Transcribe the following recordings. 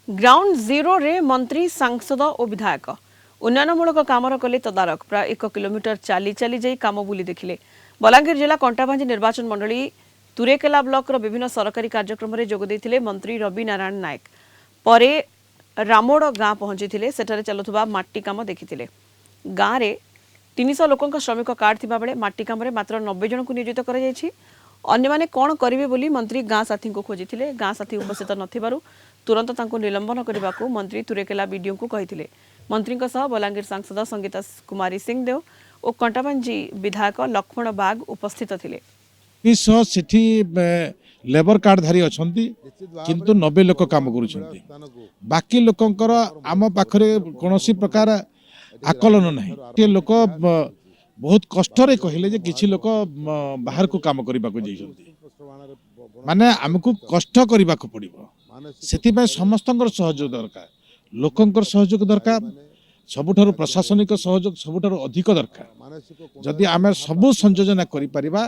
Ground zero रे मंत्री सांसद और विधायक उन्नयनमूलक काम कले तदारख प्राय 1 किलोमीटर चली चली जाई काम बुली देखिले। बलांगीर जिला कंटाभांजी निर्वाचन मंडली तुरेकेला ब्लॉक विभिन्न सरकारी कार्यक्रम में जोग देथिले मंत्री रवि नारायण नायक। परे रामोड़ गाँ पहुंची सेठारे चलुवा माटी काम देखिथिले। गाँव में 300 लोकों श्रमिक कार्ड थिबा बेले माटी काम रे मात्र 90 जन को नियोजित करा जायछि। अन्य माने कोन करिवे बोली मंत्री गाँ साथी को खोजिथिले। गाँ साथी उपस्थित नथिबारु तुरंत तांको निलंबन करने मंत्री तुरेकेला बीडीओ को कहिथिले। मंत्री बलांगीर सांसद संगीता कुमारी सिंहदेव और कंटाभांजी विधायक लक्ष्मण बाग उपस्थित थिले। सेठी लेबर कार्ड धारी अच्छी किंतु 90 लोक काम करुछंती। बाकी लोकंकर आम पाखरे कौनसी प्रकार आकलन नहीं। ये लोक बहुत कष्ट रे कहले जे किछि लोक बाहर को काम करबा को जाइछंती। माने हमकु कष्ट करबा को पड़िबो। सेति पे समस्तंकर सहयोग दरकार, लोकंकर सहयोग दरकार, सबुठारु प्रशासनिक सहयोग सबुठारु अधिक दरकार। जदि आमे सबु संयोजन करि परिबा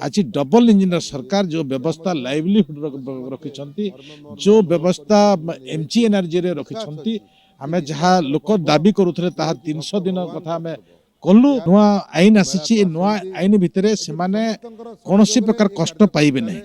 आज डबल इंजिनियर सरकार जो व्यवस्था लाइवलीहुड रखिछंती, जो व्यवस्था एमजीएनआरजी रे रखिछंती, आमे जहा लोक दाबी करूथले ताहा 300 दिन कथा आमे कलु। नुआ आईन आसीछि, नुआ आईन भितरे से माने कोनोसी प्रकार कष्ट पाइबे नहीं।